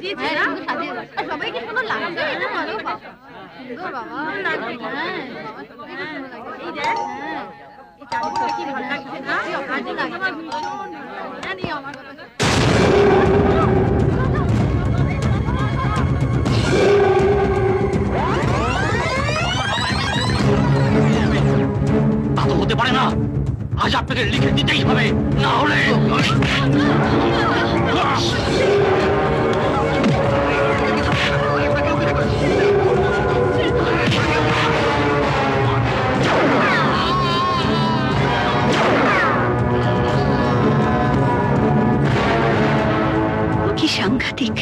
সাজিয়েছে না? সবাইকে সুন্দর লাগছে, এটা ভালো বাবা। সুন্দর বাবা, লাগছে। হ্যাঁ, বাবা সবাইকে সুন্দর লাগছে। এই দেখ, হ্যাঁ, এই চাদরটা কি ভালো লাগছে না? আজকে লাগছে আমার ভীষণ। হ্যাঁ, নিয়ে আমার কথা। তা তো হতে পারে না, আজ আপনাকে লিখে দিতেই হবে, না হলে কি সাংঘাতিক।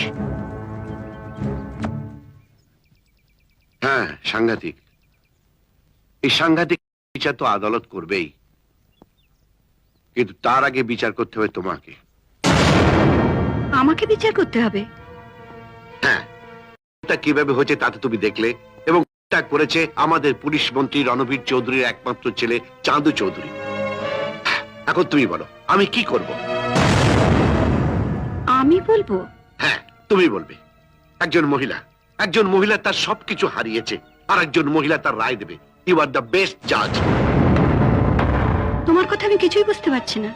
হ্যাঁ, সাংঘাতিক। এই সাংঘাতিক বিচার তো আদালত করবেই, কিন্তু তার আগে বিচার করতে হবে তোমাকে। আমাকে বিচার করতে হবে? হ্যাঁ, এটা কিভাবে হয়েছে তা তো তুমি দেখলে, এবং এটা করেছে আমাদের পুলিশ মন্ত্রী রণবীর চৌধুরীর একমাত্র ছেলে চাঁদু চৌধুরী। এখন তুমি বলো আমি কি করব? আমি বলবো? হ্যাঁ, তুমি বলবে। একজন মহিলা তার সবকিছু হারিয়েছে, আর একজন মহিলা তার রায় দেবে। ইউ আর দ্য বেস্ট জাজ। তোমার কথা আমি কিছুই বুঝতে পারছি না।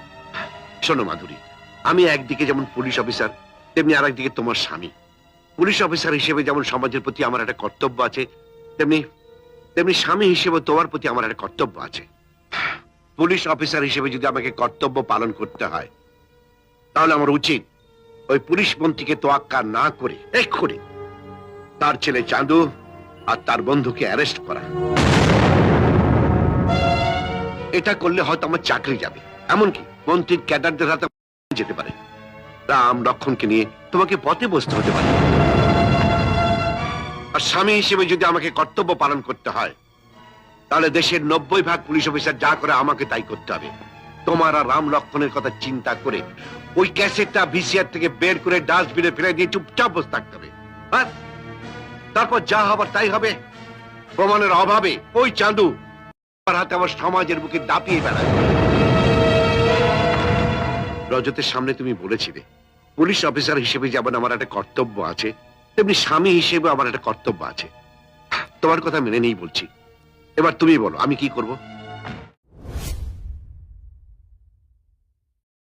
শোনো মাধুরী, আমি একদিকে যেমন পুলিশ অফিসার, তেমনি আর একদিকে তোমার স্বামী। পুলিশ অফিসার হিসেবে যেমন সমাজের প্রতি আমার একটা কর্তব্য আছে, তেমনি তেমনি স্বামী হিসেবে তোমার প্রতি আমার একটা কর্তব্য আছে। পুলিশ অফিসার হিসেবে যদি আমাকে কর্তব্য পালন করতে হয়, তাহলে আমার উচিত ওই পুলিশ মন্ত্রীকে তোয়াক্কা না করে এক্ষুনি তার ছেলে চাঁদু আর তার বন্ধুকে অ্যারেস্ট করা। এটা করলে হয়তো আমার চাকরি যাবে, এমনকি মন্ত্রীর ক্যাডারদের হাতে যেতে পারে। রাম লক্ষণকে নিয়ে তোমাকে পথে বসতে হতে পারে। আর স্বামী হিসেবে যদি আমাকে কর্তব্য পালন করতে হয়, তাহলে দেশের 90% পুলিশ অফিসার যা করে আমাকে তাই করতে হবে। তোমার আর রাম লক্ষণের কথা চিন্তা করে ওই ক্যাসেটটা ভিসিআর থেকে বের করে ডাস্টবিনে ফেলে দিয়ে চুপচাপ বসে থাকতে হবে। তারপর যা হবার তাই হবে। প্রমাণের অভাবে ওই চাঁদু আমার হাতে আমার সমাজের বুকে দাপিয়ে বেড়ায়। রজতের সামনে তুমি বলেছিলে পুলিশ অফিসার হিসেবে যেমন আমার একটা কর্তব্য আছে, তেমনি স্বামী হিসেবে আমার একটা কর্তব্য আছে। তোমার কথা মেনে নেই বলছি। এবার তুমি বলো আমি কি করব?